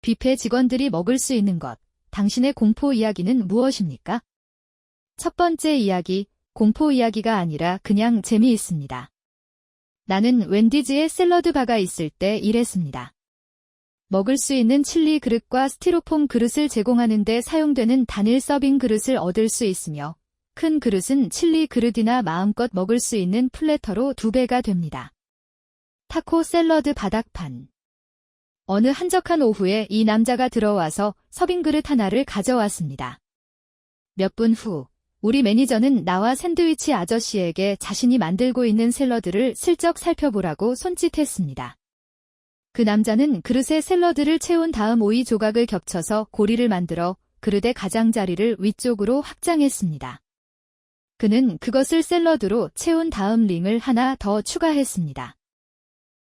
뷔페 직원들이 먹을 수 있는 것, 당신의 공포 이야기는 무엇입니까? 첫 번째 이야기, 공포 이야기가 아니라 그냥 재미있습니다. 나는 웬디즈에 샐러드 바가 있을 때 일했습니다. 먹을 수 있는 칠리 그릇과 스티로폼 그릇을 제공하는 데 사용되는 단일 서빙 그릇을 얻을 수 있으며 큰 그릇은 칠리 그릇이나 마음껏 먹을 수 있는 플래터로 2배가 됩니다. 타코 샐러드 바닥판. 어느 한적한 오후에 이 남자가 들어와서 서빙 그릇 하나를 가져왔습니다. 몇 분 후, 우리 매니저는 나와 샌드위치 아저씨에게 자신이 만들고 있는 샐러드를 슬쩍 살펴보라고 손짓했습니다. 그 남자는 그릇에 샐러드를 채운 다음 오이 조각을 겹쳐서 고리를 만들어 그릇의 가장자리를 위쪽으로 확장했습니다. 그는 그것을 샐러드로 채운 다음 링을 하나 더 추가했습니다.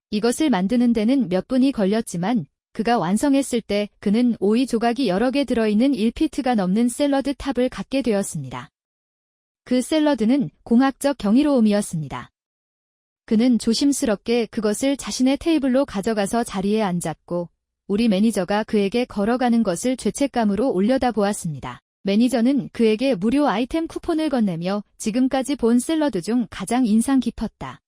이것을 만드는 데는 몇 분이 걸렸지만 그가 완성했을 때 그는 오이 조각이 여러 개 들어있는 1피트가 넘는 샐러드 탑을 갖게 되었습니다. 그 샐러드는 공학적 경이로움이었습니다. 그는 조심스럽게 그것을 자신의 테이블로 가져가서 자리에 앉았고 우리 매니저가 그에게 걸어가는 것을 죄책감으로 올려다보았습니다. 매니저는 그에게 무료 아이템 쿠폰을 건네며 지금까지 본 샐러드 중 가장 인상 깊었다.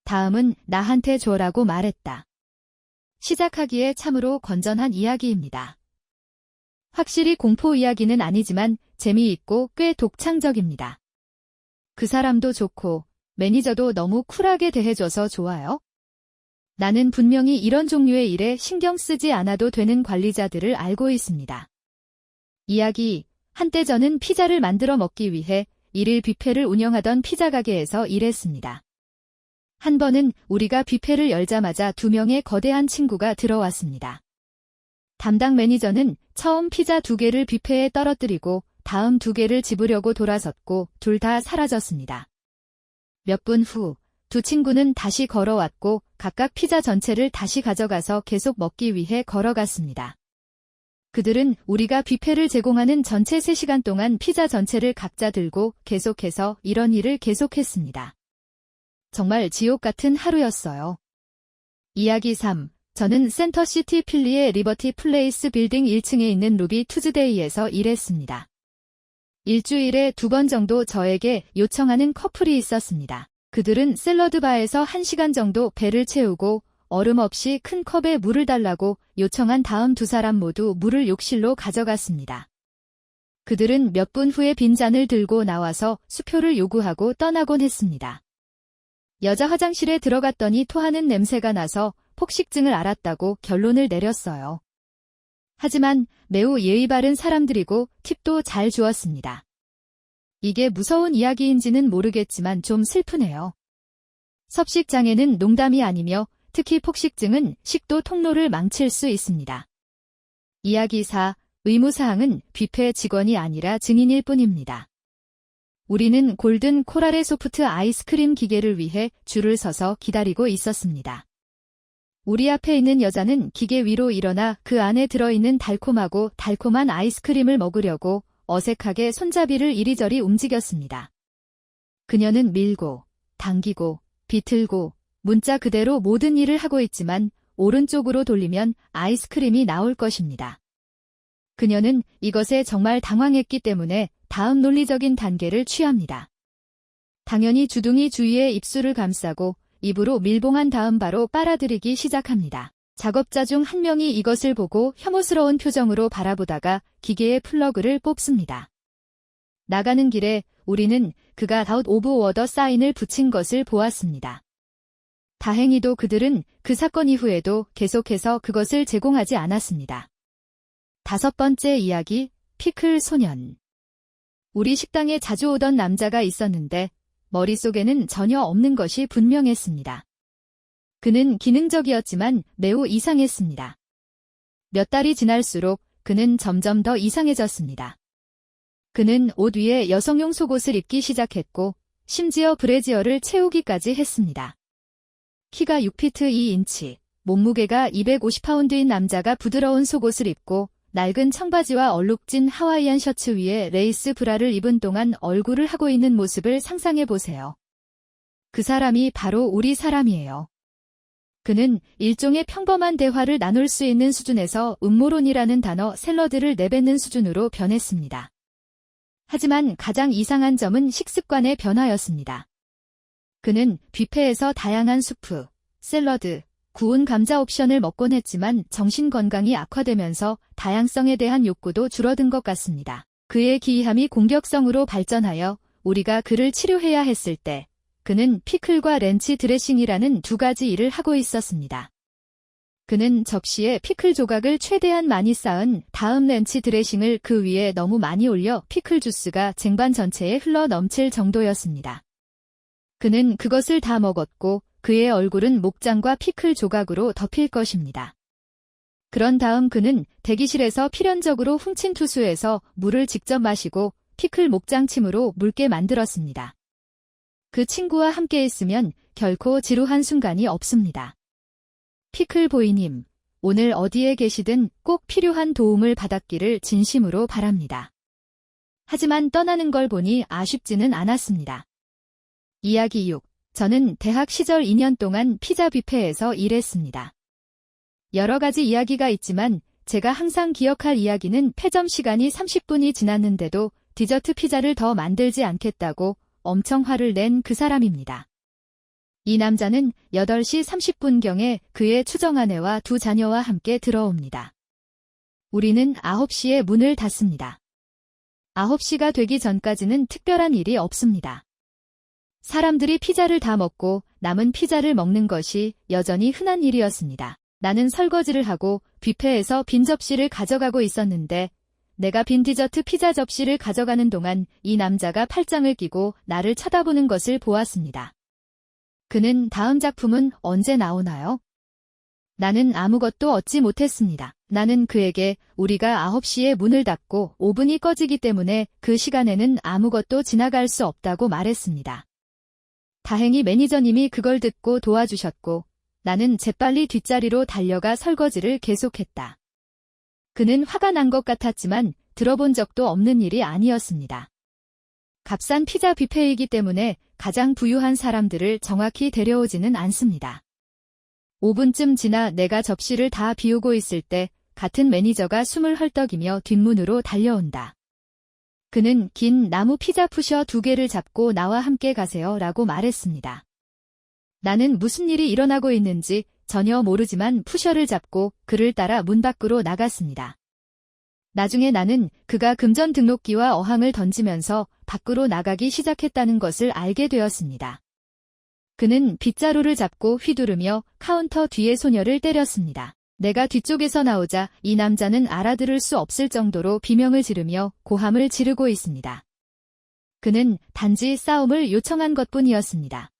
다음은 나한테 줘라고 말했다. 시작하기에 참으로 건전한 이야기입니다. 확실히 공포 이야기는 아니지만 재미있고 꽤 독창적입니다. 그 사람도 좋고 매니저도 너무 쿨하게 대해줘서 좋아요. 나는 분명히 이런 종류의 일에 신경 쓰지 않아도 되는 관리자들을 알고 있습니다. 이야기, 한때 저는 피자를 만들어 먹기 위해 일일 뷔페를 운영하던 피자 가게에서 일했습니다. 한 번은 우리가 뷔페를 열자마자 2명의 거대한 친구가 들어왔습니다. 담당 매니저는 처음 피자 2개를 뷔페에 떨어뜨리고 다음 2개를 집으려고 돌아섰고 둘 다 사라졌습니다. 몇 분 후, 2 친구는 다시 걸어왔고 각각 피자 전체를 다시 가져가서 계속 먹기 위해 걸어갔습니다. 그들은 우리가 뷔페를 제공하는 전체 3시간 동안 피자 전체를 각자 들고 계속해서 이런 일을 계속했습니다. 정말 지옥 같은 하루였어요. 이야기 3. 저는 센터시티 필리의 리버티 플레이스 빌딩 1층에 있는 루비 투즈데이에서 일했습니다. 일주일에 2번 정도 저에게 요청하는 커플이 있었습니다. 그들은 샐러드 바에서 1시간 정도 배를 채우고 얼음 없이 큰 컵에 물을 달라고 요청한 다음 2 사람 모두 물을 욕실로 가져갔습니다. 그들은 몇 분 후에 빈잔을 들고 나와서 수표를 요구하고 떠나곤 했습니다. 여자 화장실에 들어갔더니 토하는 냄새가 나서 폭식증을 앓았다고 결론을 내렸어요. 하지만 매우 예의 바른 사람들이고 팁도 잘 주었습니다. 이게 무서운 이야기인지는 모르겠지만 좀 슬프네요. 섭식장애는 농담이 아니며 특히 폭식증은 식도 통로를 망칠 수 있습니다. 이야기 4. 의무사항은 뷔페 직원이 아니라 증인일 뿐입니다. 우리는 골든 코랄의 소프트 아이스크림 기계를 위해 줄을 서서 기다리고 있었습니다. 우리 앞에 있는 여자는 기계 위로 일어나 그 안에 들어있는 달콤한 아이스크림을 먹으려고 어색하게 손잡이를 이리저리 움직였습니다. 그녀는 밀고, 당기고, 비틀고, 문자 그대로 모든 일을 하고 있지만 오른쪽으로 돌리면 아이스크림이 나올 것입니다. 그녀는 이것에 정말 당황했기 때문에 다음 논리적인 단계를 취합니다. 당연히 주둥이 주위에 입술을 감싸고 입으로 밀봉한 다음 바로 빨아들이기 시작합니다. 작업자 중 한 명이 이것을 보고 혐오스러운 표정으로 바라보다가 기계의 플러그를 뽑습니다. 나가는 길에 우리는 그가 아웃 오브 워더 사인을 붙인 것을 보았습니다. 다행히도 그들은 그 사건 이후에도 계속해서 그것을 제공하지 않았습니다. 5번째 이야기, 피클 소년. 우리 식당에 자주 오던 남자가 있었는데 머릿속에는 전혀 없는 것이 분명했습니다. 그는 기능적이었지만 매우 이상했습니다. 몇 달이 지날수록 그는 점점 더 이상해졌습니다. 그는 옷 위에 여성용 속옷을 입기 시작했고 심지어 브래지어를 채우기까지 했습니다. 키가 6피트 2인치, 몸무게가 250파운드인 남자가 부드러운 속옷을 입고 낡은 청바지와 얼룩진 하와이안 셔츠 위에 레이스 브라를 입은 동안 얼굴을 하고 있는 모습을 상상해 보세요. 그 사람이 바로 우리 사람이에요. 그는 일종의 평범한 대화를 나눌 수 있는 수준에서 음모론이라는 단어 샐러드를 내뱉는 수준으로 변했습니다. 하지만 가장 이상한 점은 식습관의 변화였습니다. 그는 뷔페에서 다양한 수프, 샐러드, 구운 감자 옵션을 먹곤 했지만 정신 건강이 악화되면서 다양성에 대한 욕구도 줄어든 것 같습니다. 그의 기이함이 공격성으로 발전하여 우리가 그를 치료해야 했을 때 그는 피클과 렌치 드레싱이라는 두 가지 일을 하고 있었습니다. 그는 접시에 피클 조각을 최대한 많이 쌓은 다음 렌치 드레싱을 그 위에 너무 많이 올려 피클 주스가 쟁반 전체에 흘러 넘칠 정도였습니다. 그는 그것을 다 먹었고 그의 얼굴은 목장과 피클 조각으로 덮일 것입니다. 그런 다음 그는 대기실에서 필연적으로 훔친 투수에서 물을 직접 마시고 피클 목장침으로 묽게 만들었습니다. 그 친구와 함께 있으면 결코 지루한 순간이 없습니다. 피클보이님, 오늘 어디에 계시든 꼭 필요한 도움을 받았기를 진심으로 바랍니다. 하지만 떠나는 걸 보니 아쉽지는 않았습니다. 이야기 6. 저는 대학 시절 2년 동안 피자 뷔페에서 일했습니다. 여러 가지 이야기가 있지만 제가 항상 기억할 이야기는 폐점 시간이 30분이 지났는데도 디저트 피자를 더 만들지 않겠다고 엄청 화를 낸 그 사람입니다. 이 남자는 8시 30분경에 그의 추정아내와 두 자녀와 함께 들어옵니다. 우리는 9시에 문을 닫습니다. 9시가 되기 전까지는 특별한 일이 없습니다. 사람들이 피자를 다 먹고 남은 피자를 먹는 것이 여전히 흔한 일이었습니다. 나는 설거지를 하고 뷔페에서 빈 접시를 가져가고 있었는데 내가 빈 디저트 피자 접시를 가져가는 동안 이 남자가 팔짱을 끼고 나를 쳐다보는 것을 보았습니다. 그는 다음 작품은 언제 나오나요? 나는 아무것도 얻지 못했습니다. 나는 그에게 우리가 9시에 문을 닫고 5분이 꺼지기 때문에 그 시간에는 아무것도 지나갈 수 없다고 말했습니다. 다행히 매니저님이 그걸 듣고 도와주셨고 나는 재빨리 뒷자리로 달려가 설거지를 계속했다. 그는 화가 난 것 같았지만 들어본 적도 없는 일이 아니었습니다. 값싼 피자 뷔페이기 때문에 가장 부유한 사람들을 정확히 데려오지는 않습니다. 5분쯤 지나 내가 접시를 다 비우고 있을 때 같은 매니저가 숨을 헐떡이며 뒷문으로 달려온다. 그는 긴 나무 피자 푸셔 2개를 잡고 나와 함께 가세요 라고 말했습니다. 나는 무슨 일이 일어나고 있는지 전혀 모르지만 푸셔를 잡고 그를 따라 문 밖으로 나갔습니다. 나중에 나는 그가 금전 등록기와 어항을 던지면서 밖으로 나가기 시작했다는 것을 알게 되었습니다. 그는 빗자루를 잡고 휘두르며 카운터 뒤의 소녀를 때렸습니다. 내가 뒤쪽에서 나오자 이 남자는 알아들을 수 없을 정도로 비명을 지르며 고함을 지르고 있습니다. 그는 단지 싸움을 요청한 것뿐이었습니다.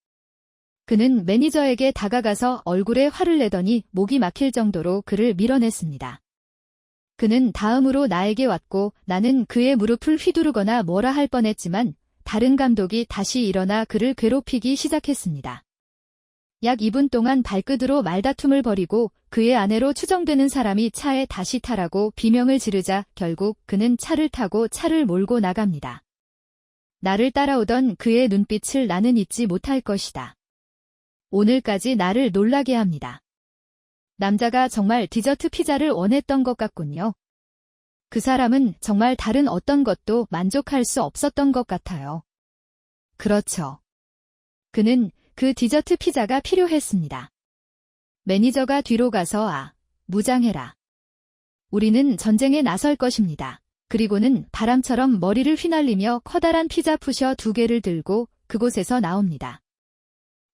그는 매니저에게 다가가서 얼굴에 화를 내더니 목이 막힐 정도로 그를 밀어냈습니다. 그는 다음으로 나에게 왔고 나는 그의 무릎을 휘두르거나 뭐라 할 뻔했지만 다른 감독이 다시 일어나 그를 괴롭히기 시작했습니다. 약 2분 동안 발끝으로 말다툼을 벌이고 그의 아내로 추정되는 사람이 차에 다시 타라고 비명을 지르자 결국 그는 차를 타고 차를 몰고 나갑니다. 나를 따라오던 그의 눈빛을 나는 잊지 못할 것이다. 오늘까지 나를 놀라게 합니다. 남자가 정말 디저트 피자를 원했던 것 같군요. 그 사람은 정말 다른 어떤 것도 만족할 수 없었던 것 같아요. 그렇죠. 그는 그 디저트 피자가 필요했습니다. 매니저가 뒤로 가서 무장해라. 우리는 전쟁에 나설 것입니다. 그리고는 바람처럼 머리를 휘날리며 커다란 피자 푸셔 2개를 들고 그곳에서 나옵니다.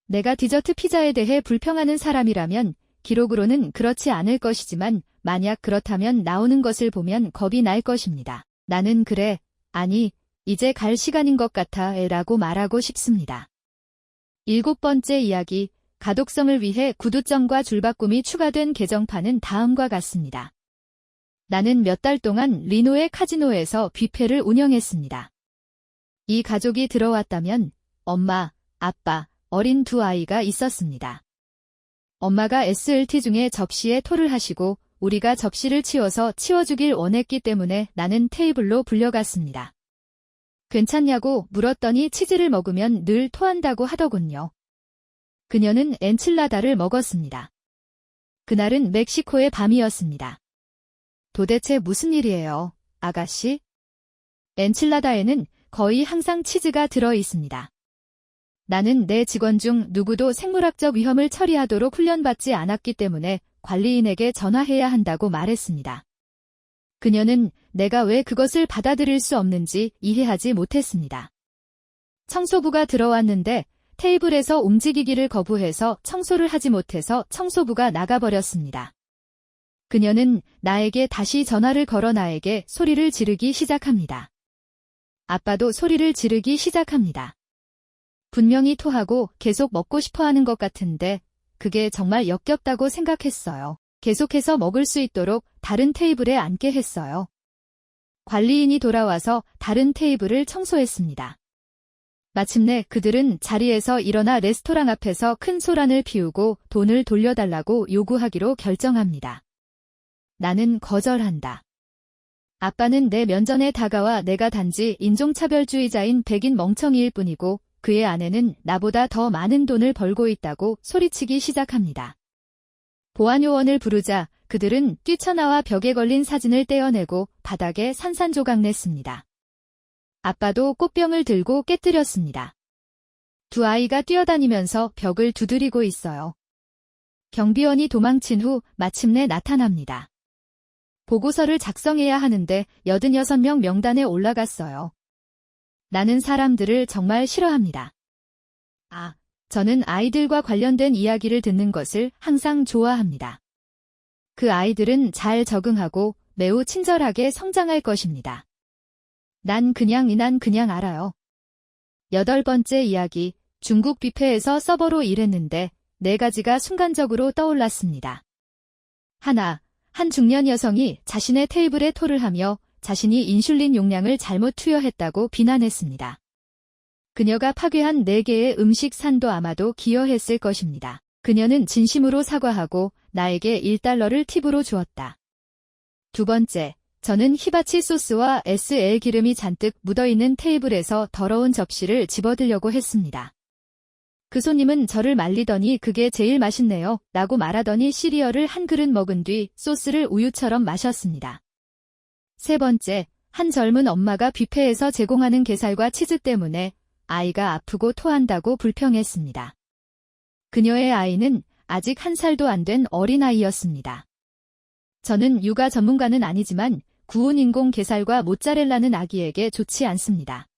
내가 디저트 피자에 대해 불평하는 사람이라면 기록으로는 그렇지 않을 것이지만 만약 그렇다면 나오는 것을 보면 겁이 날 것입니다. 나는 그래, 아니, 이제 갈 시간인 것 같아 라고 말하고 싶습니다. 7번째 이야기, 가독성을 위해 구두점과 줄바꿈이 추가된 개정판은 다음과 같습니다. 나는 몇 달 동안 리노의 카지노에서 뷔페를 운영했습니다. 이 가족이 들어왔다면 엄마, 아빠, 어린 2아이가 있었습니다. 엄마가 SLT 중에 접시에 토를 하시고 우리가 접시를 치워서 치워주길 원했기 때문에 나는 테이블로 불려갔습니다. 괜찮냐고 물었더니 치즈를 먹으면 늘 토한다고 하더군요. 그녀는 엔칠라다를 먹었습니다. 그날은 멕시코의 밤이었습니다. 도대체 무슨 일이에요, 아가씨? 엔칠라다에는 거의 항상 치즈가 들어 있습니다. 나는 내 직원 중 누구도 생물학적 위험을 처리하도록 훈련받지 않았기 때문에 관리인에게 전화해야 한다고 말했습니다. 그녀는 내가 왜 그것을 받아들일 수 없는지 이해하지 못했습니다. 청소부가 들어왔는데 테이블에서 움직이기를 거부해서 청소를 하지 못해서 청소부가 나가버렸습니다. 그녀는 나에게 다시 전화를 걸어 나에게 소리를 지르기 시작합니다. 아빠도 소리를 지르기 시작합니다. 분명히 토하고 계속 먹고 싶어하는 것 같은데 그게 정말 역겹다고 생각했어요. 계속해서 먹을 수 있도록 다른 테이블에 앉게 했어요. 관리인이 돌아와서 다른 테이블을 청소했습니다. 마침내 그들은 자리에서 일어나 레스토랑 앞에서 큰 소란을 피우고 돈을 돌려달라고 요구하기로 결정합니다. 나는 거절한다. 아빠는 내 면전에 다가와 내가 단지 인종차별주의자인 백인 멍청이일 뿐이고 그의 아내는 나보다 더 많은 돈을 벌고 있다고 소리치기 시작합니다. 보안요원을 부르자 그들은 뛰쳐나와 벽에 걸린 사진을 떼어내고 바닥에 산산조각 냈습니다. 아빠도 꽃병을 들고 깨뜨렸습니다. 두 아이가 뛰어다니면서 벽을 두드리고 있어요. 경비원이 도망친 후 마침내 나타납니다. 보고서를 작성해야 하는데 86명 명단에 올라갔어요. 나는 사람들을 정말 싫어합니다. 저는 아이들과 관련된 이야기를 듣는 것을 항상 좋아합니다. 그 아이들은 잘 적응하고 매우 친절하게 성장할 것입니다. 난 그냥 알아요. 8번째 이야기, 중국 뷔페에서 서버로 일했는데 4가지가 순간적으로 떠올랐습니다. 한 중년 여성이 자신의 테이블에 토를 하며 자신이 인슐린 용량을 잘못 투여했다고 비난했습니다. 그녀가 파괴한 4개의 음식 산도 아마도 기여했을 것입니다. 그녀는 진심으로 사과하고 나에게 $1를 팁으로 주었다. 2번째, 저는 히바치 소스와 SL 기름이 잔뜩 묻어있는 테이블에서 더러운 접시를 집어들려고 했습니다. 그 손님은 저를 말리더니 그게 제일 맛있네요 라고 말하더니 시리얼을 한 그릇 먹은 뒤 소스를 우유처럼 마셨습니다. 3번째, 한 젊은 엄마가 뷔페에서 제공하는 게살과 치즈 때문에 아이가 아프고 토한다고 불평했습니다. 그녀의 아이는 아직 1살도 안 된 어린아이였습니다. 저는 육아 전문가는 아니지만 구운 인공 게살과 모짜렐라는 아기에게 좋지 않습니다.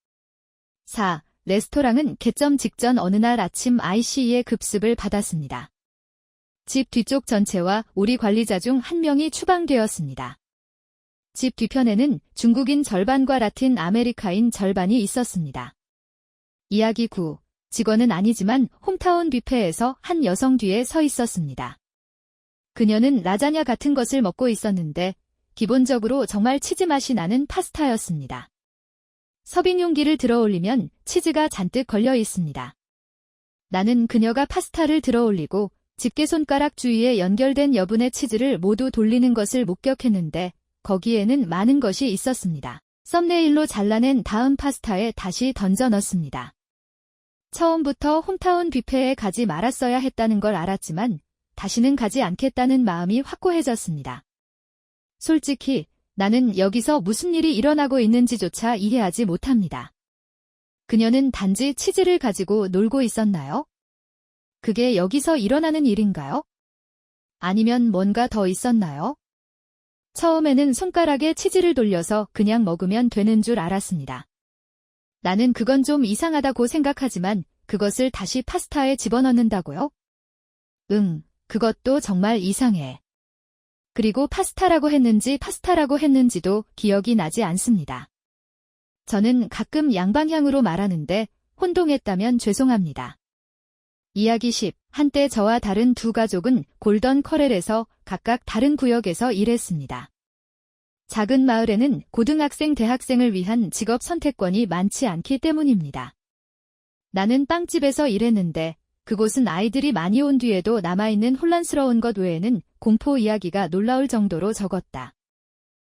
4. 레스토랑은 개점 직전 어느 날 아침 IC의 급습을 받았습니다. 집 뒤쪽 전체와 우리 관리자 중 1명이 추방되었습니다. 집 뒤편에는 중국인 절반과 라틴 아메리카인 절반이 있었습니다. 이야기 9. 직원은 아니지만 홈타운 뷔페에서 한 여성 뒤에 서 있었습니다. 그녀는 라자냐 같은 것을 먹고 있었는데 기본적으로 정말 치즈 맛이 나는 파스타였습니다. 서빙 용기를 들어 올리면 치즈가 잔뜩 걸려 있습니다. 나는 그녀가 파스타를 들어 올리고 집게 손가락 주위에 연결된 여분의 치즈를 모두 돌리는 것을 목격했는데 거기에는 많은 것이 있었습니다. 썸네일로 잘라낸 다음 파스타에 다시 던져 넣습니다. 처음부터 홈타운 뷔페에 가지 말았어야 했다는 걸 알았지만 다시는 가지 않겠다는 마음이 확고해졌습니다. 솔직히 나는 여기서 무슨 일이 일어나고 있는지조차 이해하지 못합니다. 그녀는 단지 치즈를 가지고 놀고 있었나요? 그게 여기서 일어나는 일인가요? 아니면 뭔가 더 있었나요? 처음에는 손가락에 치즈를 돌려서 그냥 먹으면 되는 줄 알았습니다. 나는 그건 좀 이상하다고 생각하지만 그것을 다시 파스타에 집어넣는다고요? 그것도 정말 이상해. 그리고 파스타라고 했는지도 기억이 나지 않습니다. 저는 가끔 양방향으로 말하는데 혼동했다면 죄송합니다. 이야기 10. 한때 저와 다른 두 가족은 골던 커렐에서 각각 다른 구역에서 일했습니다. 작은 마을에는 고등학생, 대학생을 위한 직업 선택권이 많지 않기 때문입니다. 나는 빵집에서 일했는데 그곳은 아이들이 많이 온 뒤에도 남아있는 혼란스러운 것 외에는 공포 이야기가 놀라울 정도로 적었다.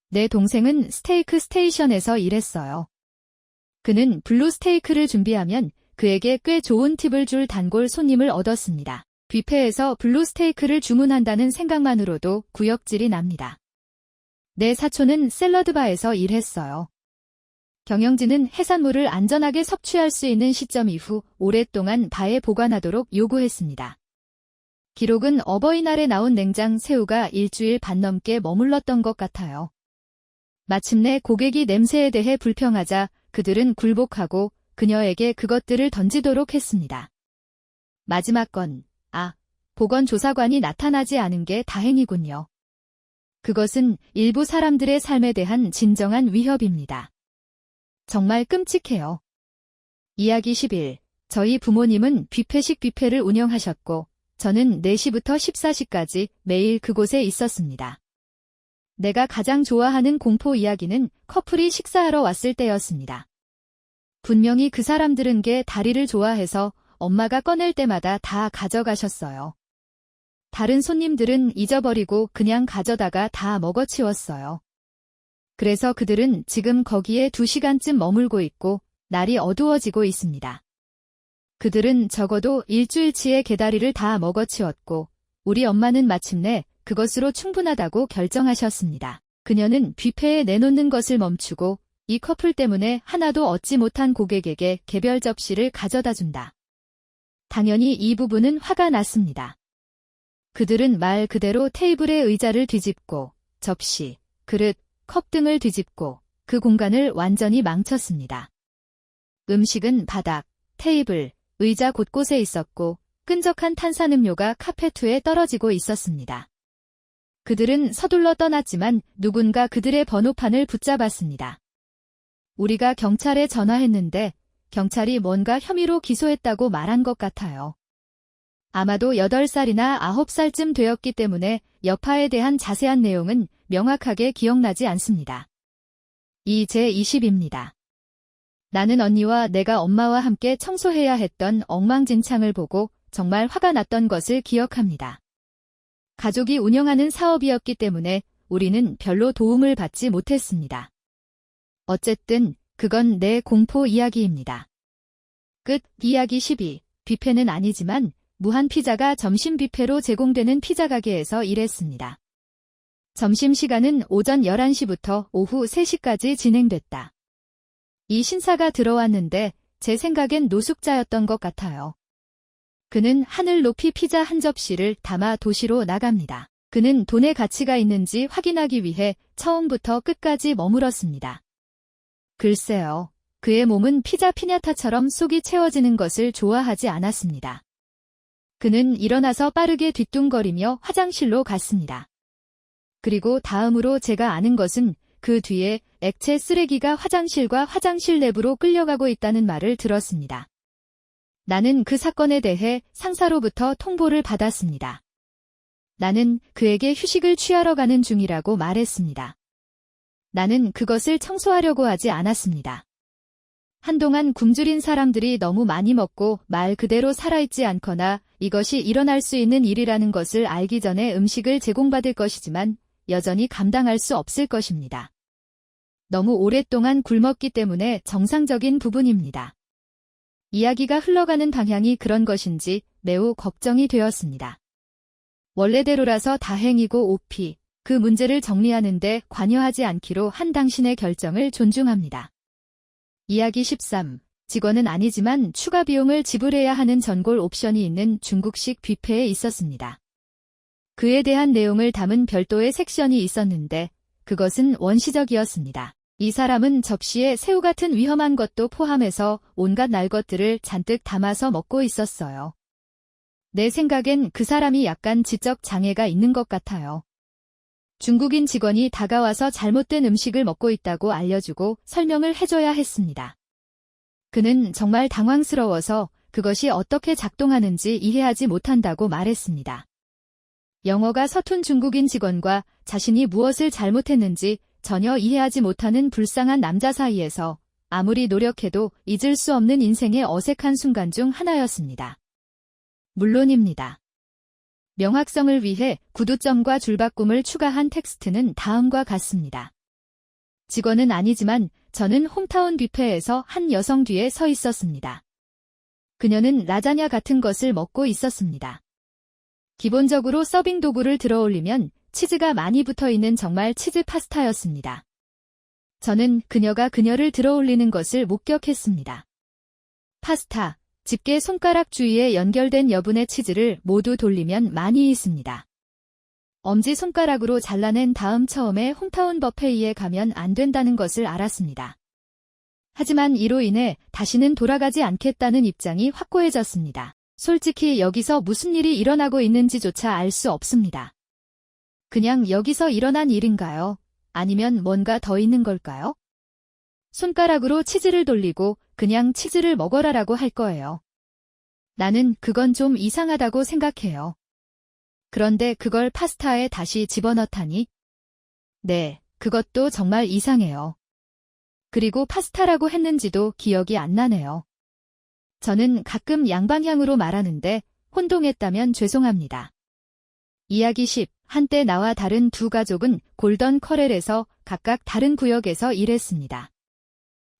내 동생은 스테이크 스테이션에서 일했어요. 그는 블루 스테이크를 준비하면 그에게 꽤 좋은 팁을 줄 단골 손님을 얻었습니다. 뷔페에서 블루 스테이크를 주문한다는 생각만으로도 구역질이 납니다. 내 사촌은 샐러드바에서 일했어요. 경영진은 해산물을 안전하게 섭취할 수 있는 시점 이후 오랫동안 바에 보관하도록 요구했습니다. 기록은 어버이날에 나온 냉장 새우가 일주일 반 넘게 머물렀던 것 같아요. 마침내 고객이 냄새에 대해 불평하자 그들은 굴복하고 그녀에게 그것들을 던지도록 했습니다. 마지막 건, 보건조사관이 나타나지 않은 게 다행이군요. 그것은 일부 사람들의 삶에 대한 진정한 위협입니다. 정말 끔찍해요. 이야기 11. 저희 부모님은 뷔페식 뷔페를 운영하셨고 저는 4시부터 14시까지 매일 그곳에 있었습니다. 내가 가장 좋아하는 공포 이야기는 커플이 식사하러 왔을 때였습니다. 분명히 그 사람들은 게 다리를 좋아해서 엄마가 꺼낼 때마다 다 가져가셨어요. 다른 손님들은 잊어버리고 그냥 가져다가 다 먹어치웠어요. 그래서 그들은 지금 거기에 2시간쯤 머물고 있고 날이 어두워지고 있습니다. 그들은 적어도 일주일치의 개다리를 다 먹어치웠고 우리 엄마는 마침내 그것으로 충분하다고 결정하셨습니다. 그녀는 뷔페에 내놓는 것을 멈추고 이 커플 때문에 하나도 얻지 못한 고객에게 개별 접시를 가져다 준다. 당연히 이 부부는 화가 났습니다. 그들은 말 그대로 테이블의 의자를 뒤집고 접시, 그릇, 컵 등을 뒤집고 그 공간을 완전히 망쳤습니다. 음식은 바닥, 테이블, 의자 곳곳에 있었고 끈적한 탄산음료가 카페 위에 떨어지고 있었습니다. 그들은 서둘러 떠났지만 누군가 그들의 번호판을 붙잡았습니다. 우리가 경찰에 전화했는데 경찰이 뭔가 혐의로 기소했다고 말한 것 같아요. 아마도 8살이나 9살쯤 되었기 때문에 여파에 대한 자세한 내용은 명확하게 기억나지 않습니다. 이 제20입니다. 나는 언니와 내가 엄마와 함께 청소해야 했던 엉망진창을 보고 정말 화가 났던 것을 기억합니다. 가족이 운영하는 사업이었기 때문에 우리는 별로 도움을 받지 못했습니다. 어쨌든 그건 내 공포 이야기입니다. 끝. 이야기 12. 뷔페는 아니지만 무한 피자가 점심 뷔페로 제공되는 피자 가게에서 일했습니다. 점심시간은 오전 11시부터 오후 3시까지 진행됐다. 이 신사가 들어왔는데 제 생각엔 노숙자였던 것 같아요. 그는 하늘 높이 피자 한 접시를 담아 도시로 나갑니다. 그는 돈의 가치가 있는지 확인하기 위해 처음부터 끝까지 머물었습니다. 글쎄요. 그의 몸은 피자 피냐타처럼 속이 채워지는 것을 좋아하지 않았습니다. 그는 일어나서 빠르게 뒤뚱거리며 화장실로 갔습니다. 그리고 다음으로 제가 아는 것은 그 뒤에 액체 쓰레기가 화장실과 화장실 내부로 끌려가고 있다는 말을 들었습니다. 나는 그 사건에 대해 상사로부터 통보를 받았습니다. 나는 그에게 휴식을 취하러 가는 중이라고 말했습니다. 나는 그것을 청소하려고 하지 않았습니다. 한동안 굶주린 사람들이 너무 많이 먹고 말 그대로 살아있지 않거나 이것이 일어날 수 있는 일이라는 것을 알기 전에 음식을 제공받을 것이지만 여전히 감당할 수 없을 것입니다. 너무 오랫동안 굶었기 때문에 정상적인 부분입니다. 이야기가 흘러가는 방향이 그런 것인지 매우 걱정이 되었습니다. 원래대로라서 다행이고 오피, 그 문제를 정리하는데 관여하지 않기로 한 당신의 결정을 존중합니다. 이야기 13. 직원은 아니지만 추가 비용을 지불해야 하는 전골 옵션이 있는 중국식 뷔페에 있었습니다. 그에 대한 내용을 담은 별도의 섹션이 있었는데 그것은 원시적이었습니다. 이 사람은 접시에 새우 같은 위험한 것도 포함해서 온갖 날 것들을 잔뜩 담아서 먹고 있었어요. 내 생각엔 그 사람이 약간 지적 장애가 있는 것 같아요. 중국인 직원이 다가와서 잘못된 음식을 먹고 있다고 알려주고 설명을 해줘야 했습니다. 그는 정말 당황스러워서 그것이 어떻게 작동하는지 이해하지 못한다고 말했습니다. 영어가 서툰 중국인 직원과 자신이 무엇을 잘못했는지 전혀 이해하지 못하는 불쌍한 남자 사이에서 아무리 노력해도 잊을 수 없는 인생의 어색한 순간 중 하나였습니다. 물론입니다. 명확성을 위해 구두점과 줄바꿈을 추가한 텍스트는 다음과 같습니다. 직원은 아니지만 저는 홈타운 뷔페에서 한 여성 뒤에 서 있었습니다. 그녀는 라자냐 같은 것을 먹고 있었습니다. 기본적으로 서빙 도구를 들어 올리면 치즈가 많이 붙어 있는 정말 치즈 파스타였습니다. 저는 그녀가 그녀를 들어 올리는 것을 목격했습니다. 파스타, 집게 손가락 주위에 연결된 여분의 치즈를 모두 돌리면 많이 있습니다. 엄지손가락으로 잘라낸 다음 처음에 홈타운 버페이에 가면 안 된다는 것을 알았습니다. 하지만 이로 인해 다시는 돌아가지 않겠다는 입장이 확고해졌습니다. 솔직히 여기서 무슨 일이 일어나고 있는지조차 알 수 없습니다. 그냥 여기서 일어난 일인가요? 아니면 뭔가 더 있는 걸까요? 손가락으로 치즈를 돌리고 그냥 치즈를 먹어라라고 할 거예요. 나는 그건 좀 이상하다고 생각해요. 그런데 그걸 파스타에 다시 집어넣다니? 네, 그것도 정말 이상해요. 그리고 파스타라고 했는지도 기억이 안 나네요. 저는 가끔 양방향으로 말하는데 혼동했다면 죄송합니다. 이야기 10. 한때 나와 다른 두 가족은 골던 커렐에서 각각 다른 구역에서 일했습니다.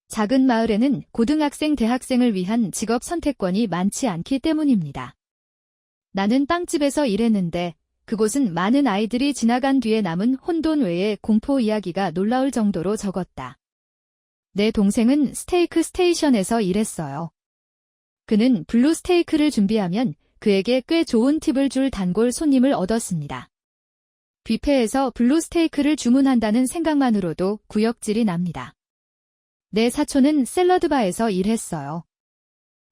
작은 마을에는 고등학생, 대학생을 위한 직업 선택권이 많지 않기 때문입니다. 나는 빵집에서 일했는데 그곳은 많은 아이들이 지나간 뒤에 남은 혼돈 외에 공포 이야기가 놀라울 정도로 적었다. 내 동생은 스테이크 스테이션에서 일했어요. 그는 블루 스테이크를 준비하면 그에게 꽤 좋은 팁을 줄 단골 손님을 얻었습니다. 뷔페에서 블루 스테이크를 주문한다는 생각만으로도 구역질이 납니다. 내 사촌은 샐러드바에서 일했어요.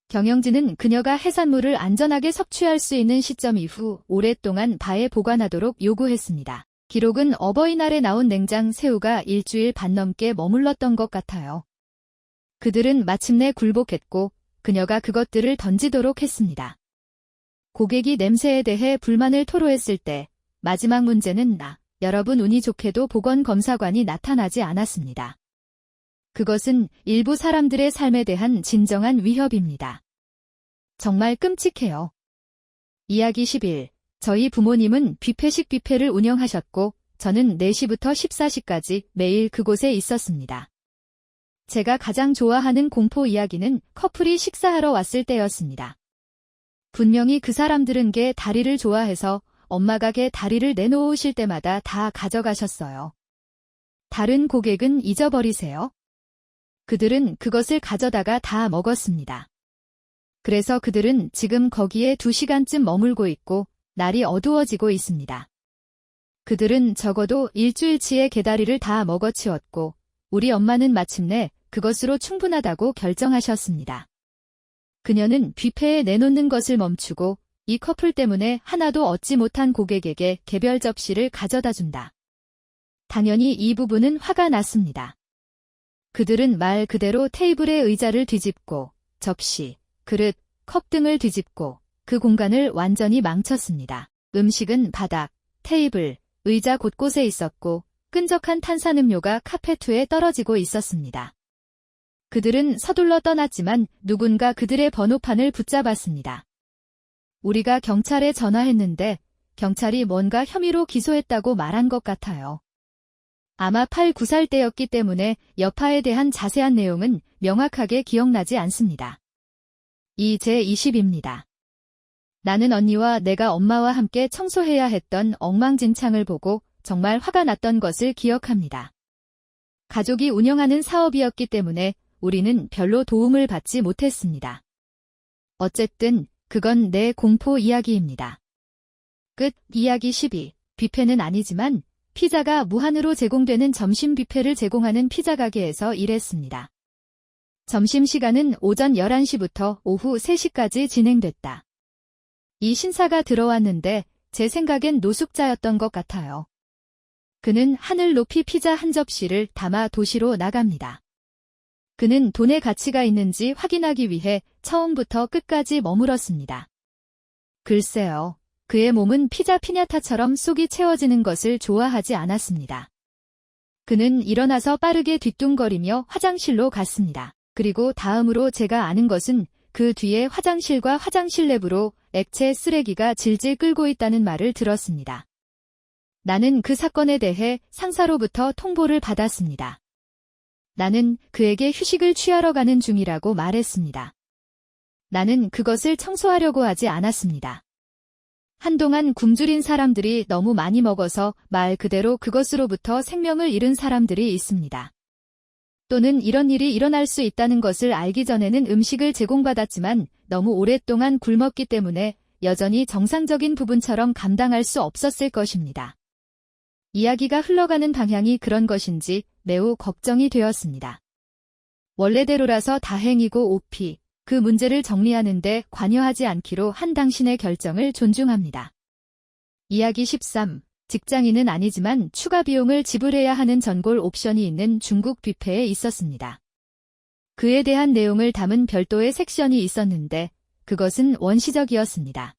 경영진은 그녀가 해산물을 안전하게 섭취할 수 있는 시점 이후 오랫동안 바에 보관하도록 요구했습니다. 기록은 어버이날에 나온 냉장 새우가 일주일 반 넘게 머물렀던 것 같아요. 그들은 마침내 굴복했고 그녀가 그것들을 던지도록 했습니다. 고객이 냄새에 대해 불만을 토로했을 때 마지막 문제는 여러분 운이 좋게도 보건검사관이 나타나지 않았습니다. 그것은 일부 사람들의 삶에 대한 진정한 위협입니다. 정말 끔찍해요. 이야기 11. 저희 부모님은 뷔페식 뷔페를 운영하셨고 저는 4시부터 14시까지 매일 그곳에 있었습니다. 제가 가장 좋아하는 공포 이야기는 커플이 식사하러 왔을 때였습니다. 분명히 그 사람들은 게 다리를 좋아해서 엄마가 게 다리를 내놓으실 때마다 다 가져가셨어요. 다른 고객은 잊어버리세요. 그들은 그것을 가져다가 다 먹었습니다. 그래서 그들은 지금 거기에 2시간쯤 머물고 있고 날이 어두워지고 있습니다. 그들은 적어도 일주일치의 게다리를 다 먹어치웠고 우리 엄마는 마침내 그것으로 충분하다고 결정하셨습니다. 그녀는 뷔페에 내놓는 것을 멈추고 이 커플 때문에 하나도 얻지 못한 고객에게 개별 접시를 가져다 준다. 당연히 이 부부는 화가 났습니다. 그들은 말 그대로 테이블의 의자를 뒤집고 접시, 그릇, 컵 등을 뒤집고 그 공간을 완전히 망쳤습니다. 음식은 바닥, 테이블, 의자 곳곳에 있었고 끈적한 탄산음료가 카페 위에 떨어지고 있었습니다. 그들은 서둘러 떠났지만 누군가 그들의 번호판을 붙잡았습니다. 우리가 경찰에 전화했는데 경찰이 뭔가 혐의로 기소했다고 말한 것 같아요. 아마 8, 9살 때였기 때문에 여파에 대한 자세한 내용은 명확하게 기억나지 않습니다. 이 제20입니다. 나는 언니와 내가 엄마와 함께 청소해야 했던 엉망진창을 보고 정말 화가 났던 것을 기억합니다. 가족이 운영하는 사업이었기 때문에 우리는 별로 도움을 받지 못했습니다. 어쨌든 그건 내 공포 이야기입니다. 끝. 이야기 12. 뷔페는 아니지만 피자가 무한으로 제공되는 점심 뷔페를 제공하는 피자 가게에서 일했습니다. 점심시간은 오전 11시부터 오후 3시까지 진행됐다. 이 신사가 들어왔는데 제 생각엔 노숙자였던 것 같아요. 그는 하늘 높이 피자 한 접시를 담아 도시로 나갑니다. 그는 돈의 가치가 있는지 확인하기 위해 처음부터 끝까지 머물었습니다. 글쎄요. 그의 몸은 피자 피냐타처럼 속이 채워지는 것을 좋아하지 않았습니다. 그는 일어나서 빠르게 뒤뚱거리며 화장실로 갔습니다. 그리고 다음으로 제가 아는 것은 그 뒤에 화장실과 화장실 내부로 액체 쓰레기가 질질 끓고 있다는 말을 들었습니다. 나는 그 사건에 대해 상사로부터 통보를 받았습니다. 나는 그에게 휴식을 취하러 가는 중이라고 말했습니다. 나는 그것을 청소하려고 하지 않았습니다. 한동안 굶주린 사람들이 너무 많이 먹어서 말 그대로 그것으로부터 생명을 잃은 사람들이 있습니다. 또는 이런 일이 일어날 수 있다는 것을 알기 전에는 음식을 제공받았지만 너무 오랫동안 굶었기 때문에 여전히 정상적인 부분처럼 감당할 수 없었을 것입니다. 이야기가 흘러가는 방향이 그런 것인지 매우 걱정이 되었습니다. 원래대로라서 다행이고 오피, 그 문제를 정리하는데 관여하지 않기로 한 당신의 결정을 존중합니다. 이야기 13. 직장인은 아니지만 추가 비용을 지불해야 하는 전골 옵션이 있는 중국 뷔페에 있었습니다. 그에 대한 내용을 담은 별도의 섹션이 있었는데 그것은 원시적이었습니다.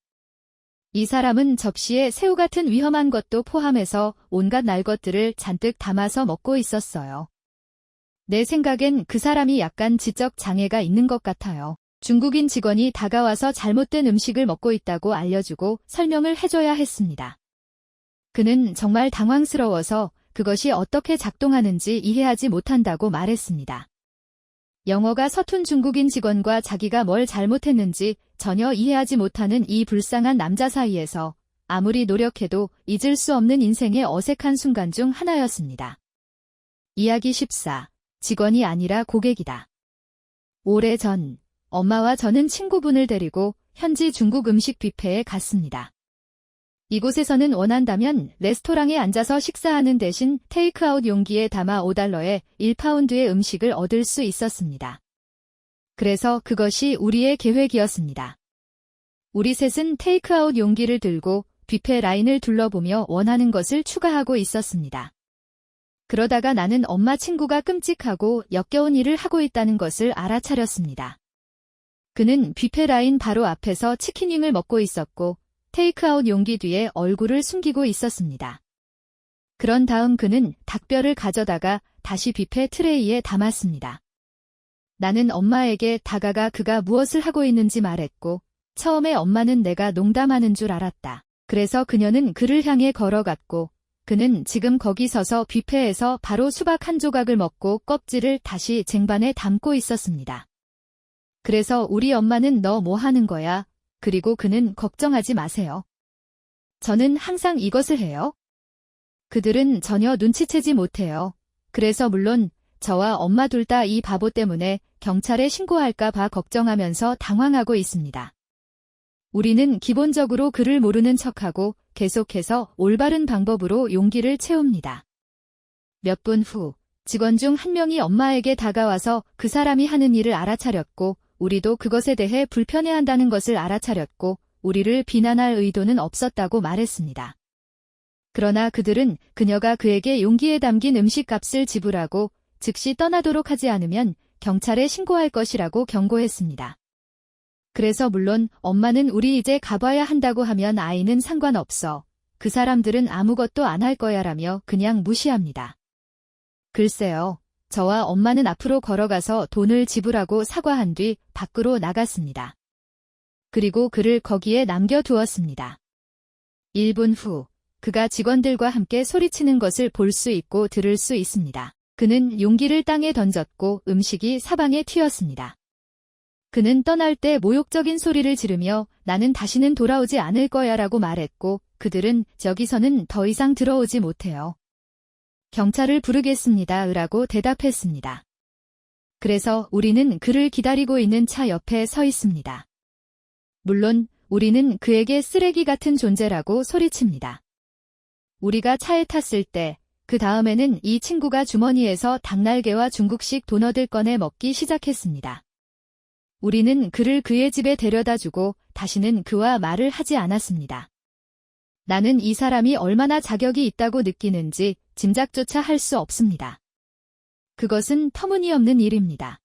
이 사람은 접시에 새우 같은 위험한 것도 포함해서 온갖 날 것들을 잔뜩 담아서 먹고 있었어요. 내 생각엔 그 사람이 약간 지적 장애가 있는 것 같아요. 중국인 직원이 다가와서 잘못된 음식을 먹고 있다고 알려주고 설명을 해줘야 했습니다. 그는 정말 당황스러워서 그것이 어떻게 작동하는지 이해하지 못한다고 말했습니다. 영어가 서툰 중국인 직원과 자기가 뭘 잘못했는지 전혀 이해하지 못하는 이 불쌍한 남자 사이에서 아무리 노력해도 잊을 수 없는 인생의 어색한 순간 중 하나였습니다. 이야기 14. 직원이 아니라 고객이다. 오래전 엄마와 저는 친구분을 데리고 현지 중국 음식 뷔페에 갔습니다. 이곳에서는 원한다면 레스토랑에 앉아서 식사하는 대신 테이크아웃 용기에 담아 $5에 1파운드의 음식을 얻을 수 있었습니다. 그래서 그것이 우리의 계획이었습니다. 우리 셋은 테이크아웃 용기를 들고 뷔페 라인을 둘러보며 원하는 것을 추가하고 있었습니다. 그러다가 나는 엄마 친구가 끔찍하고 역겨운 일을 하고 있다는 것을 알아차렸습니다. 그는 뷔페 라인 바로 앞에서 치킨윙을 먹고 있었고 테이크아웃 용기 뒤에 얼굴을 숨기고 있었습니다. 그런 다음 그는 닭뼈를 가져다가 다시 뷔페 트레이에 담았습니다. 나는 엄마에게 다가가 그가 무엇을 하고 있는지 말했고 처음에 엄마는 내가 농담하는 줄 알았다. 그래서 그녀는 그를 향해 걸어갔고 그는 지금 거기 서서 뷔페에서 바로 수박 한 조각을 먹고 껍질을 다시 쟁반에 담고 있었습니다. 그래서 우리 엄마는 너 뭐 하는 거야? 그리고 그는 걱정하지 마세요. 저는 항상 이것을 해요. 그들은 전혀 눈치채지 못해요. 그래서 물론 저와 엄마 둘 다 이 바보 때문에 경찰에 신고할까 봐 걱정하면서 당황하고 있습니다. 우리는 기본적으로 그를 모르는 척하고 계속해서 올바른 방법으로 용기를 채웁니다. 몇 분 후 직원 중 한 명이 엄마에게 다가와서 그 사람이 하는 일을 알아차렸고 우리도 그것에 대해 불편해한다는 것을 알아차렸고 우리를 비난할 의도는 없었다고 말했습니다. 그러나 그들은 그녀가 그에게 용기에 담긴 음식값을 지불하고 즉시 떠나도록 하지 않으면 경찰에 신고할 것이라고 경고했습니다. 그래서 물론 엄마는 우리 이제 가봐야 한다고 하면 아이는 상관없어. 그 사람들은 아무것도 안 할 거야라며 그냥 무시합니다. 글쎄요. 저와 엄마는 앞으로 걸어가서 돈을 지불하고 사과한 뒤 밖으로 나갔습니다. 그리고 그를 거기에 남겨두었습니다. 1분 후 그가 직원들과 함께 소리치는 것을 볼 수 있고 들을 수 있습니다. 그는 용기를 땅에 던졌고 음식이 사방에 튀었습니다. 그는 떠날 때 모욕적인 소리를 지르며 나는 다시는 돌아오지 않을 거야라고 말했고 그들은 여기서는 더 이상 들어오지 못해요. 경찰을 부르겠습니다. 라고 대답했습니다. 그래서 우리는 그를 기다리고 있는 차 옆에 서 있습니다. 물론 우리는 그에게 쓰레기 같은 존재라고 소리칩니다. 우리가 차에 탔을 때 그 다음에는 이 친구가 주머니에서 닭날개와 중국식 도넛을 꺼내 먹기 시작했습니다. 우리는 그를 그의 집에 데려다주고 다시는 그와 말을 하지 않았습니다. 나는 이 사람이 얼마나 자격이 있다고 느끼는지 짐작조차 할 수 없습니다. 그것은 터무니없는 일입니다.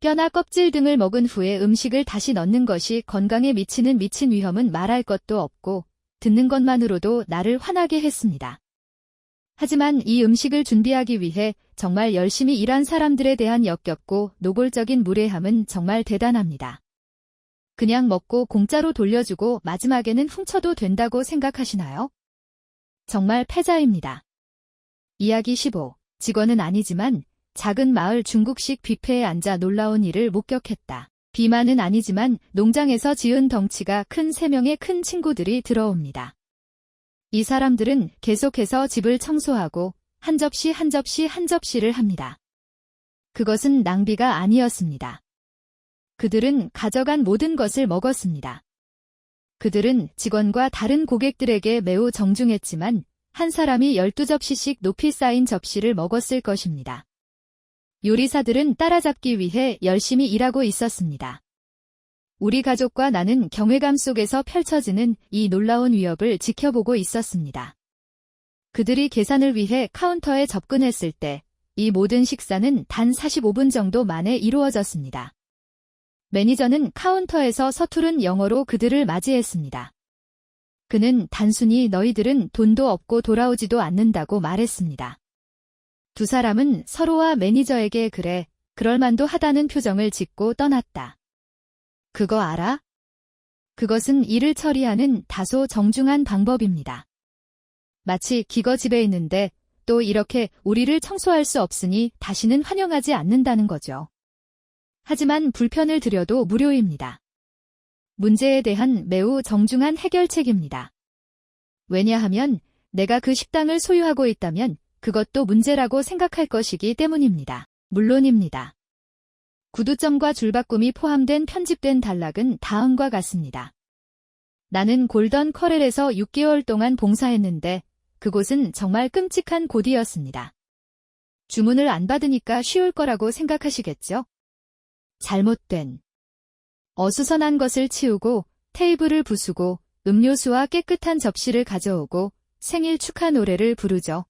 뼈나 껍질 등을 먹은 후에 음식을 다시 넣는 것이 건강에 미치는 미친 위험은 말할 것도 없고 듣는 것만으로도 나를 화나게 했습니다. 하지만 이 음식을 준비하기 위해 정말 열심히 일한 사람들에 대한 역겹고 노골적인 무례함은 정말 대단합니다. 그냥 먹고 공짜로 돌려주고 마지막에는 훔쳐도 된다고 생각하시나요? 정말 패자입니다. 이야기 15. 직원은 아니지만 작은 마을 중국식 뷔페에 앉아 놀라운 일을 목격했다. 비만은 아니지만 농장에서 지은 덩치가 큰 3명의 큰 친구들이 들어옵니다. 이 사람들은 계속해서 집을 청소하고 한 접시 한 접시 한 접시를 합니다. 그것은 낭비가 아니었습니다. 그들은 가져간 모든 것을 먹었습니다. 그들은 직원과 다른 고객들에게 매우 정중했지만 한 사람이 12접시씩 높이 쌓인 접시를 먹었을 것입니다. 요리사들은 따라잡기 위해 열심히 일하고 있었습니다. 우리 가족과 나는 경외감 속에서 펼쳐지는 이 놀라운 위협을 지켜보고 있었습니다. 그들이 계산을 위해 카운터에 접근했을 때 이 모든 식사는 단 45분 정도 만에 이루어졌습니다. 매니저는 카운터에서 서투른 영어로 그들을 맞이했습니다. 그는 단순히 너희들은 돈도 없고 돌아오지도 않는다고 말했습니다. 두 사람은 서로와 매니저에게 그래, 그럴만도 하다는 표정을 짓고 떠났다. 그거 알아? 그것은 일을 처리하는 다소 정중한 방법입니다. 마치 기거 집에 있는데 또 이렇게 우리를 청소할 수 없으니 다시는 환영하지 않는다는 거죠. 하지만 불편을 드려도 무료입니다. 문제에 대한 매우 정중한 해결책입니다. 왜냐하면 내가 그 식당을 소유하고 있다면 그것도 문제라고 생각할 것이기 때문입니다. 물론입니다. 구두점과 줄바꿈이 포함된 편집된 단락은 다음과 같습니다. 나는 골던 커렐에서 6개월 동안 봉사했는데 그곳은 정말 끔찍한 곳이었습니다. 주문을 안 받으니까 쉬울 거라고 생각하시겠죠? 잘못된. 어수선한 것을 치우고 테이블을 부수고 음료수와 깨끗한 접시를 가져오고 생일 축하 노래를 부르죠.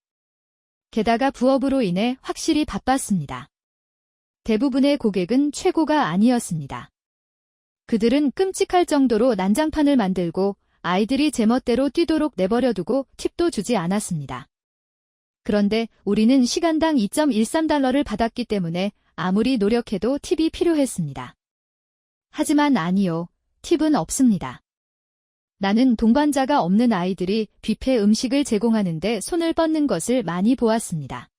게다가 부업으로 인해 확실히 바빴습니다. 대부분의 고객은 최고가 아니었습니다. 그들은 끔찍할 정도로 난장판을 만들고 아이들이 제멋대로 뛰도록 내버려두고 팁도 주지 않았습니다. 그런데 우리는 시간당 2.13달러를 받았기 때문에 아무리 노력해도 팁이 필요했습니다. 하지만 아니요, 팁은 없습니다. 나는 동반자가 없는 아이들이 뷔페 음식을 제공하는데 손을 뻗는 것을 많이 보았습니다.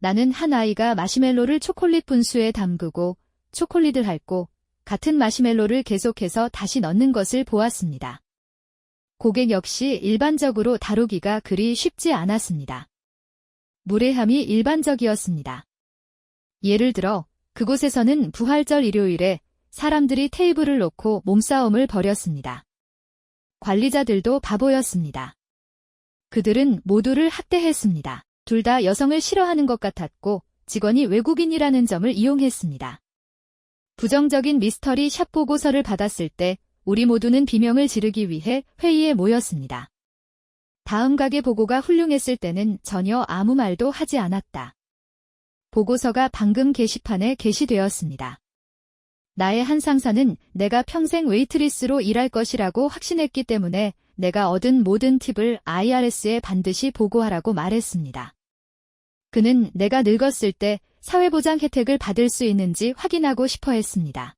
나는 한 아이가 마시멜로를 초콜릿 분수에 담그고 초콜릿을 핥고 같은 마시멜로를 계속해서 다시 넣는 것을 보았습니다. 고객 역시 일반적으로 다루기가 그리 쉽지 않았습니다. 무례함이 일반적이었습니다. 예를 들어 그곳에서는 부활절 일요일에 사람들이 테이블을 놓고 몸싸움을 벌였습니다. 관리자들도 바보였습니다. 그들은 모두를 학대했습니다. 둘 다 여성을 싫어하는 것 같았고 직원이 외국인이라는 점을 이용했습니다. 부정적인 미스터리 샵 보고서를 받았을 때 우리 모두는 비명을 지르기 위해 회의에 모였습니다. 다음 가게 보고가 훌륭했을 때는 전혀 아무 말도 하지 않았다. 보고서가 방금 게시판에 게시되었습니다. 나의 한 상사는 내가 평생 웨이트리스로 일할 것이라고 확신했기 때문에 내가 얻은 모든 팁을 IRS에 반드시 보고하라고 말했습니다. 그는 내가 늙었을 때 사회보장 혜택을 받을 수 있는지 확인하고 싶어 했습니다.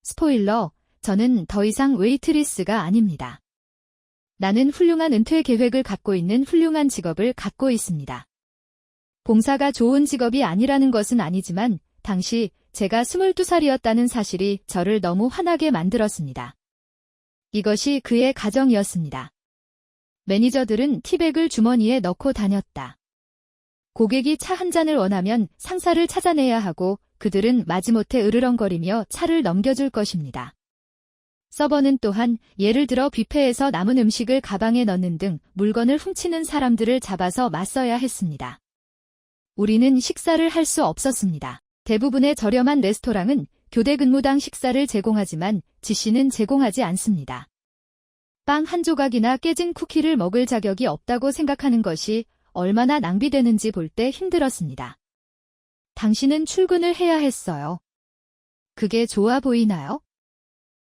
스포일러, 저는 더 이상 웨이트리스가 아닙니다. 나는 훌륭한 은퇴 계획을 갖고 있는 훌륭한 직업을 갖고 있습니다. 봉사가 좋은 직업이 아니라는 것은 아니지만 당시 제가 22살이었다는 사실이 저를 너무 화나게 만들었습니다. 이것이 그의 가정이었습니다. 매니저들은 티백을 주머니에 넣고 다녔다. 고객이 차 한 잔을 원하면 상사를 찾아내야 하고 그들은 마지못해 으르렁거리며 차를 넘겨줄 것입니다. 서버는 또한 예를 들어 뷔페에서 남은 음식을 가방에 넣는 등 물건을 훔치는 사람들을 잡아서 맞서야 했습니다. 우리는 식사를 할 수 없었습니다. 대부분의 저렴한 레스토랑은 교대 근무당 식사를 제공하지만 지씨는 제공하지 않습니다. 빵 한 조각이나 깨진 쿠키를 먹을 자격이 없다고 생각하는 것이 얼마나 낭비되는지 볼 때 힘들었습니다. 당신은 출근을 해야 했어요. 그게 좋아 보이나요?